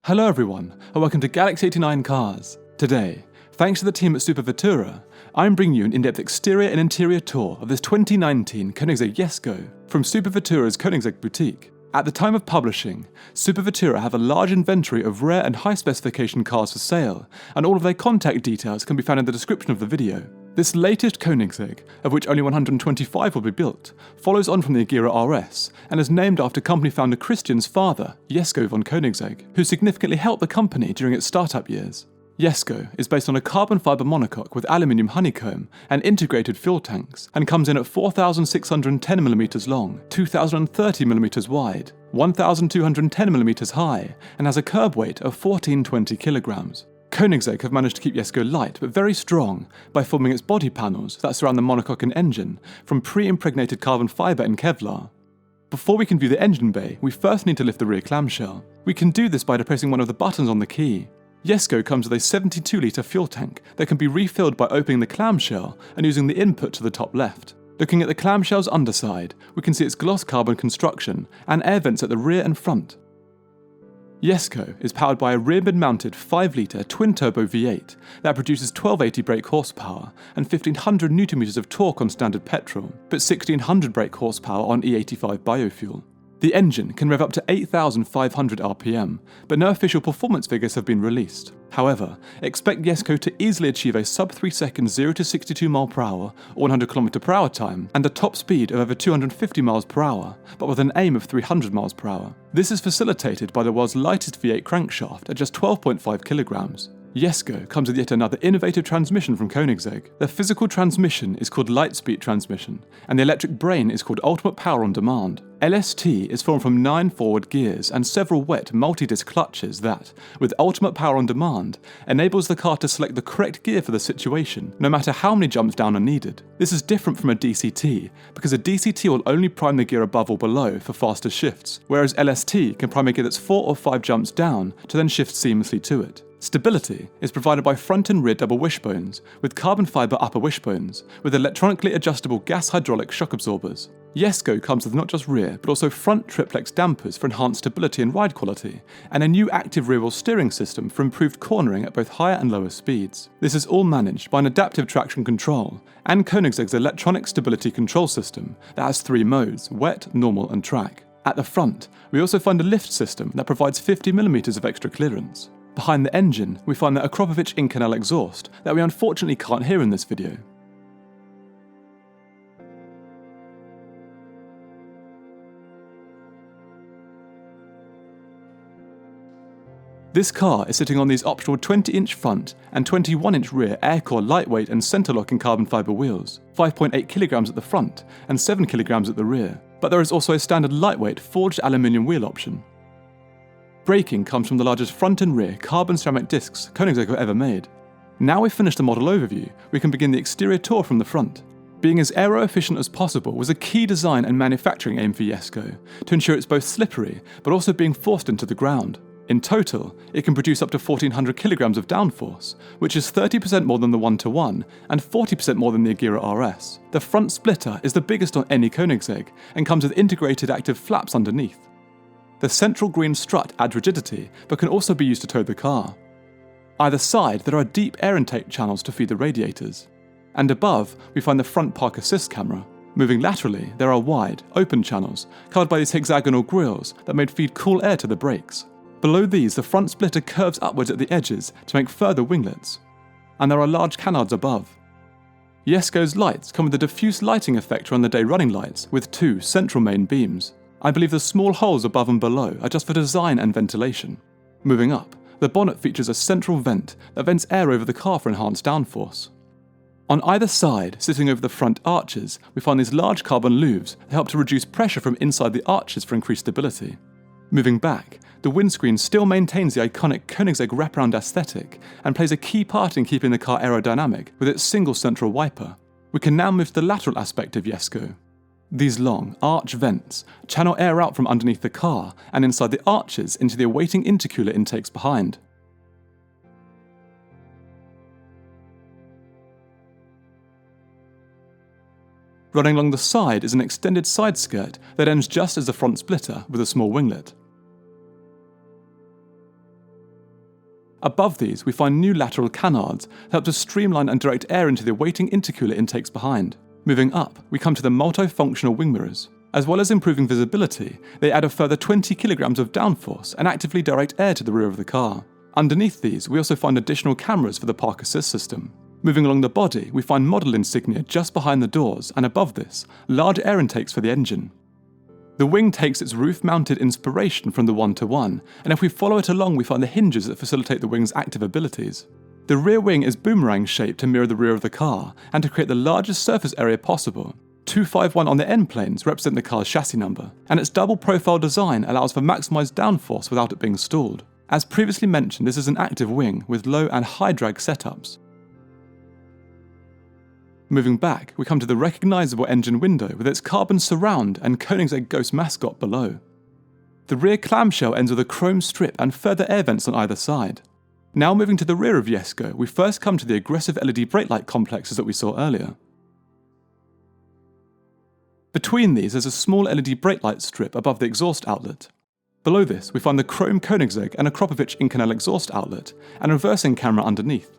Hello everyone, and welcome to Galaxy 89 Cars. Today, thanks to the team at Supervettura, I'm bringing you an in-depth exterior and interior tour of this 2019 Koenigsegg Jesko from Supervettura's Koenigsegg boutique. At the time of publishing, Supervettura have a large inventory of rare and high-specification cars for sale, and all of their contact details can be found in the description of the video. This latest Koenigsegg, of which only 125 will be built, follows on from the Agera RS and is named after company founder Kristian's father, Jesko von Koenigsegg, who significantly helped the company during its startup years. Jesko is based on a carbon fibre monocoque with aluminium honeycomb and integrated fuel tanks, and comes in at 4,610mm long, 2,030mm wide, 1,210mm high, and has a curb weight of 1,420 kilograms. Koenigsegg have managed to keep Jesko light but very strong by forming its body panels that surround the monocoque and engine from pre-impregnated carbon fibre and Kevlar. Before we can view the engine bay, we first need to lift the rear clamshell. We can do this by depressing one of the buttons on the key. Jesko comes with a 72-litre fuel tank that can be refilled by opening the clamshell and using the input to the top left. Looking at the clamshell's underside, we can see its gloss carbon construction and air vents at the rear and front. Jesko is powered by a rear mid-mounted 5-litre twin-turbo V8 that produces 1280 brake horsepower and 1500 Nm of torque on standard petrol, but 1600 brake horsepower on E85 biofuel. The engine can rev up to 8,500 RPM, but no official performance figures have been released. However, expect Jesko to easily achieve a sub-3 second 0 to 62 mph or 100 km/h time and a top speed of over 250 mph, but with an aim of 300 mph. This is facilitated by the world's lightest V8 crankshaft at just 12.5 kilograms. Jesko comes with yet another innovative transmission from Koenigsegg. The physical transmission is called Lightspeed transmission, and the electric brain is called Ultimate Power on Demand. LST is formed from 9 forward gears and several wet multi-disc clutches that, with Ultimate Power on Demand, enables the car to select the correct gear for the situation, no matter how many jumps down are needed. This is different from a DCT, because a DCT will only prime the gear above or below for faster shifts, whereas LST can prime a gear that's 4 or 5 jumps down to then shift seamlessly to it. Stability is provided by front and rear double wishbones, with carbon fibre upper wishbones, with electronically adjustable gas hydraulic shock absorbers. Jesko comes with not just rear, but also front triplex dampers for enhanced stability and ride quality, and a new active rear wheel steering system for improved cornering at both higher and lower speeds. This is all managed by an adaptive traction control, and Koenigsegg's electronic stability control system that has 3 modes: wet, normal and track. At the front, we also find a lift system that provides 50mm of extra clearance. Behind the engine, we find the Akropovich in-canal exhaust that we unfortunately can't hear in this video. This car is sitting on these optional 20-inch front and 21-inch rear air-core lightweight and centre-locking carbon fibre wheels, 5.8 kilograms at the front and 7 kilograms at the rear, but there is also a standard lightweight forged aluminium wheel option. Braking comes from the largest front and rear carbon ceramic discs Koenigsegg have ever made. Now we've finished the model overview, we can begin the exterior tour from the front. Being as aero-efficient as possible was a key design and manufacturing aim for Jesko, to ensure it's both slippery but also being forced into the ground. In total, it can produce up to 1,400 kilograms of downforce, which is 30% more than the 1-to-1 and 40% more than the Agera RS. The front splitter is the biggest on any Koenigsegg and comes with integrated active flaps underneath. The central green strut adds rigidity, but can also be used to tow the car. Either side, there are deep air intake channels to feed the radiators. And above, we find the front park assist camera. Moving laterally, there are wide, open channels, covered by these hexagonal grills that may feed cool air to the brakes. Below these, the front splitter curves upwards at the edges to make further winglets. And there are large canards above. Jesko's lights come with a diffuse lighting effect on the day running lights, with 2 central main beams. I believe the small holes above and below are just for design and ventilation. Moving up, the bonnet features a central vent that vents air over the car for enhanced downforce. On either side, sitting over the front arches, we find these large carbon louvres that help to reduce pressure from inside the arches for increased stability. Moving back, the windscreen still maintains the iconic Koenigsegg wraparound aesthetic and plays a key part in keeping the car aerodynamic with its single central wiper. We can now move to the lateral aspect of Jesko. These long, arch vents channel air out from underneath the car and inside the arches into the awaiting intercooler intakes behind. Running along the side is an extended side skirt that ends just as the front splitter with a small winglet. Above these, we find new lateral canards that help to streamline and direct air into the awaiting intercooler intakes behind. Moving up, we come to the multifunctional wing mirrors. As well as improving visibility, they add a further 20 kilograms of downforce and actively direct air to the rear of the car. Underneath these, we also find additional cameras for the park assist system. Moving along the body, we find model insignia just behind the doors, and above this, large air intakes for the engine. The wing takes its roof-mounted inspiration from the 1-to-1, and if we follow it along, we find the hinges that facilitate the wing's active abilities. The rear wing is boomerang-shaped to mirror the rear of the car, and to create the largest surface area possible. 251 on the end planes represent the car's chassis number, and its double-profile design allows for maximised downforce without it being stalled. As previously mentioned, this is an active wing with low and high drag setups. Moving back, we come to the recognisable engine window with its carbon surround and Koenigsegg Ghost mascot below. The rear clamshell ends with a chrome strip and further air vents on either side. Now moving to the rear of Jesko, we first come to the aggressive LED brake light complexes that we saw earlier. Between these is a small LED brake light strip above the exhaust outlet. Below this, we find the chrome Koenigsegg and a Kropovich in-canal exhaust outlet, and a reversing camera underneath.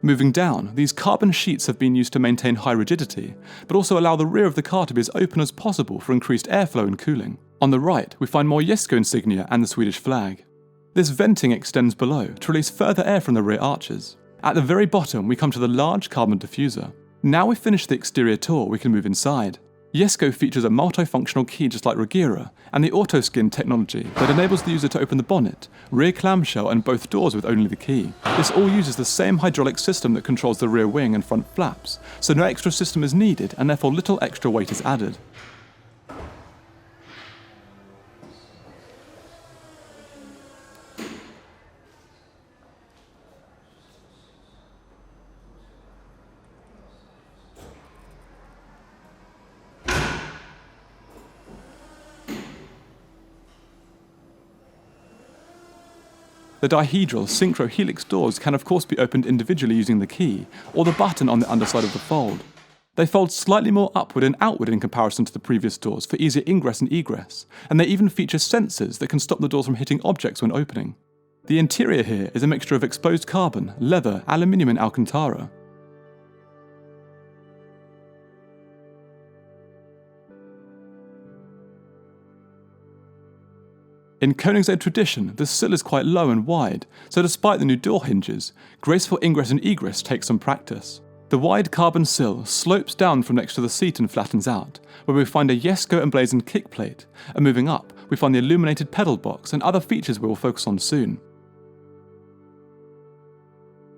Moving down, these carbon sheets have been used to maintain high rigidity, but also allow the rear of the car to be as open as possible for increased airflow and cooling. On the right, we find more Jesko insignia and the Swedish flag. This venting extends below to release further air from the rear arches. At the very bottom, we come to the large carbon diffuser. Now we've finished the exterior tour, we can move inside. Jesko features a multifunctional key just like Agera, and the auto-skin technology that enables the user to open the bonnet, rear clamshell and both doors with only the key. This all uses the same hydraulic system that controls the rear wing and front flaps, so no extra system is needed and therefore little extra weight is added. The dihedral synchro helix doors can of course be opened individually using the key, or the button on the underside of the fold. They fold slightly more upward and outward in comparison to the previous doors for easier ingress and egress, and they even feature sensors that can stop the doors from hitting objects when opening. The interior here is a mixture of exposed carbon, leather, aluminium and Alcantara. In Koenigsegg tradition, the sill is quite low and wide, so despite the new door hinges, graceful ingress and egress takes some practice. The wide carbon sill slopes down from next to the seat and flattens out, where we find a Jesko emblazoned kick plate, and moving up, we find the illuminated pedal box and other features we will focus on soon.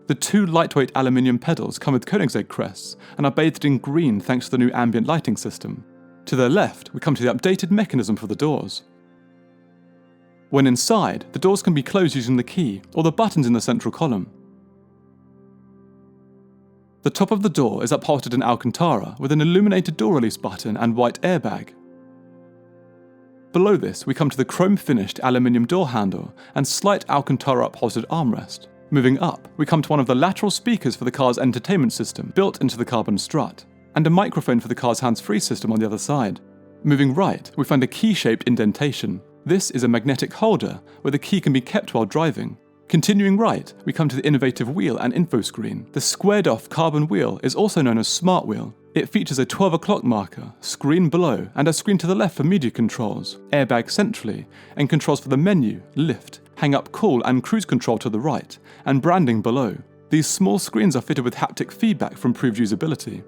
The two lightweight aluminium pedals come with Koenigsegg crests and are bathed in green thanks to the new ambient lighting system. To their left, we come to the updated mechanism for the doors. When inside, the doors can be closed using the key or the buttons in the central column. The top of the door is upholstered in Alcantara with an illuminated door release button and white airbag. Below this, we come to the chrome-finished aluminium door handle and slight Alcantara upholstered armrest. Moving up, we come to one of the lateral speakers for the car's entertainment system built into the carbon strut, and a microphone for the car's hands-free system on the other side. Moving right, we find a key-shaped indentation. This is a magnetic holder where the key can be kept while driving. Continuing right, we come to the innovative wheel and info screen. The squared-off carbon wheel is also known as Smart Wheel. It features a 12 o'clock marker, screen below, and a screen to the left for media controls, airbag centrally, and controls for the menu, lift, hang-up call and cruise control to the right, and branding below. These small screens are fitted with haptic feedback for improved usability.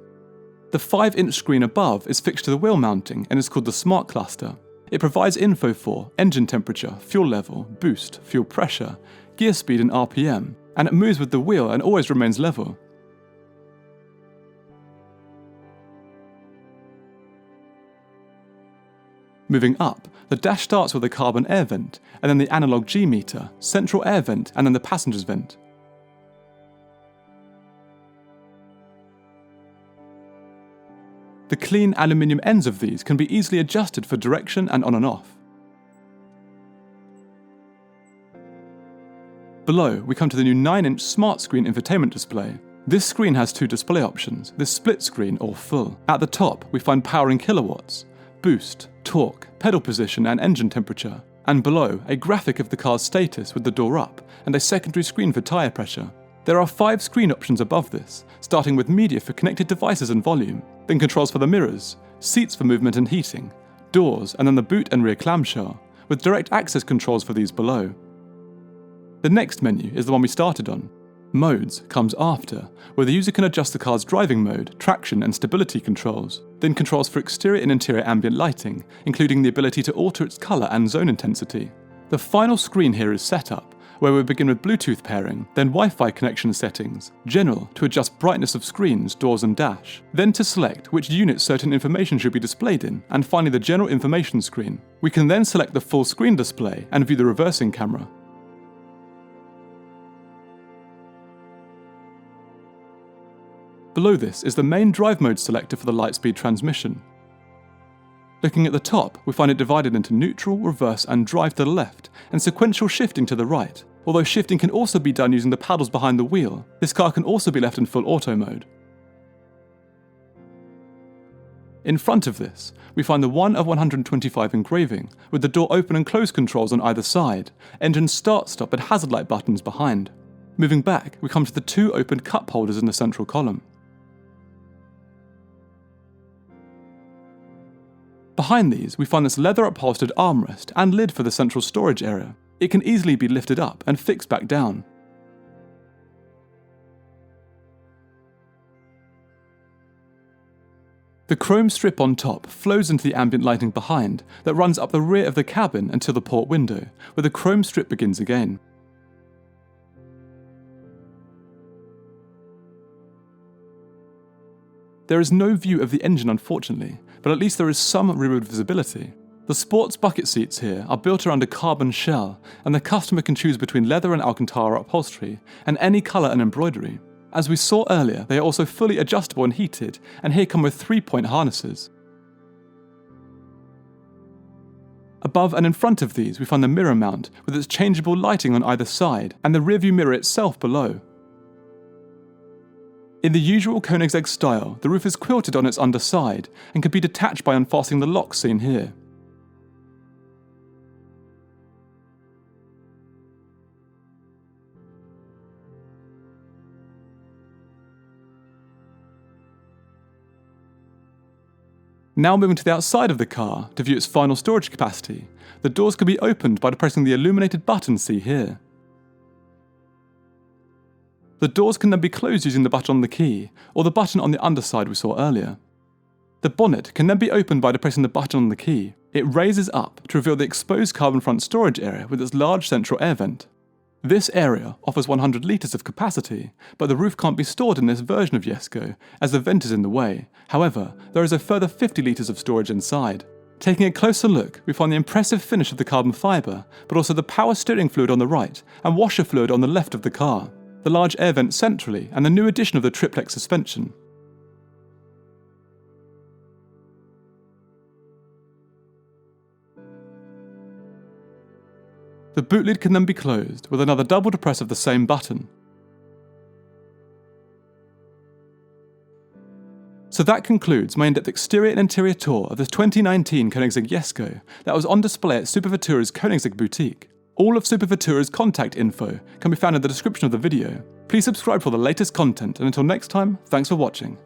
The 5-inch screen above is fixed to the wheel mounting and is called the Smart Cluster. It provides info for engine temperature, fuel level, boost, fuel pressure, gear speed and RPM, and it moves with the wheel and always remains level. Moving up, the dash starts with a carbon air vent, and then the analog G meter, central air vent, and then the passenger's vent. The clean aluminium ends of these can be easily adjusted for direction and on and off. Below, we come to the new 9-inch smart screen infotainment display. This screen has two display options, the split screen or full. At the top, we find power in kilowatts, boost, torque, pedal position and engine temperature. and below, a graphic of the car's status with the door up, and a secondary screen for tyre pressure. There are 5 screen options above this, starting with media for connected devices and volume, then controls for the mirrors, seats for movement and heating, doors, and then the boot and rear clamshell, with direct access controls for these below. The next menu is the one we started on. Modes comes after, where the user can adjust the car's driving mode, traction and stability controls, then controls for exterior and interior ambient lighting, including the ability to alter its colour and zone intensity. The final screen here is Setup, where we begin with Bluetooth pairing, then Wi-Fi connection settings, General to adjust brightness of screens, doors and dash, then to select which unit certain information should be displayed in, and finally the General Information screen. We can then select the full screen display and view the reversing camera. Below this is the main drive mode selector for the Lightspeed transmission. Looking at the top, we find it divided into neutral, reverse and drive to the left, and sequential shifting to the right. Although shifting can also be done using the paddles behind the wheel, this car can also be left in full auto mode. In front of this, we find the 1 of 125 engraving, with the door open and close controls on either side, engine start-stop and hazard light buttons behind. Moving back, we come to the 2 open cup holders in the central column. Behind these, we find this leather upholstered armrest and lid for the central storage area. It can easily be lifted up and fixed back down. The chrome strip on top flows into the ambient lighting behind that runs up the rear of the cabin until the port window, where the chrome strip begins again. There is no view of the engine unfortunately, but at least there is some rearward visibility. The sports bucket seats here are built around a carbon shell, and the customer can choose between leather and Alcantara upholstery, and any colour and embroidery. As we saw earlier, they are also fully adjustable and heated, and here come with 3-point harnesses. Above and in front of these we find the mirror mount with its changeable lighting on either side, and the rearview mirror itself below. In the usual Koenigsegg style, the roof is quilted on its underside and can be detached by unfastening the locks seen here. Now moving to the outside of the car to view its final storage capacity, the doors can be opened by depressing the illuminated button seen here. The doors can then be closed using the button on the key, or the button on the underside we saw earlier. The bonnet can then be opened by depressing the button on the key. It raises up to reveal the exposed carbon front storage area with its large central air vent. This area offers 100 litres of capacity, but the roof can't be stored in this version of Jesko, as the vent is in the way. However, there is a further 50 litres of storage inside. Taking a closer look, we find the impressive finish of the carbon fibre, but also the power steering fluid on the right and washer fluid on the left of the car, the large air vent centrally, and the new addition of the triplex suspension. The boot lid can then be closed with another double depress of the same button. So that concludes my in-depth exterior and interior tour of this 2019 Koenigsegg Jesko that was on display at Supervettura's Koenigsegg boutique. All of Supervettura's contact info can be found in the description of the video. Please subscribe for the latest content, and until next time, thanks for watching.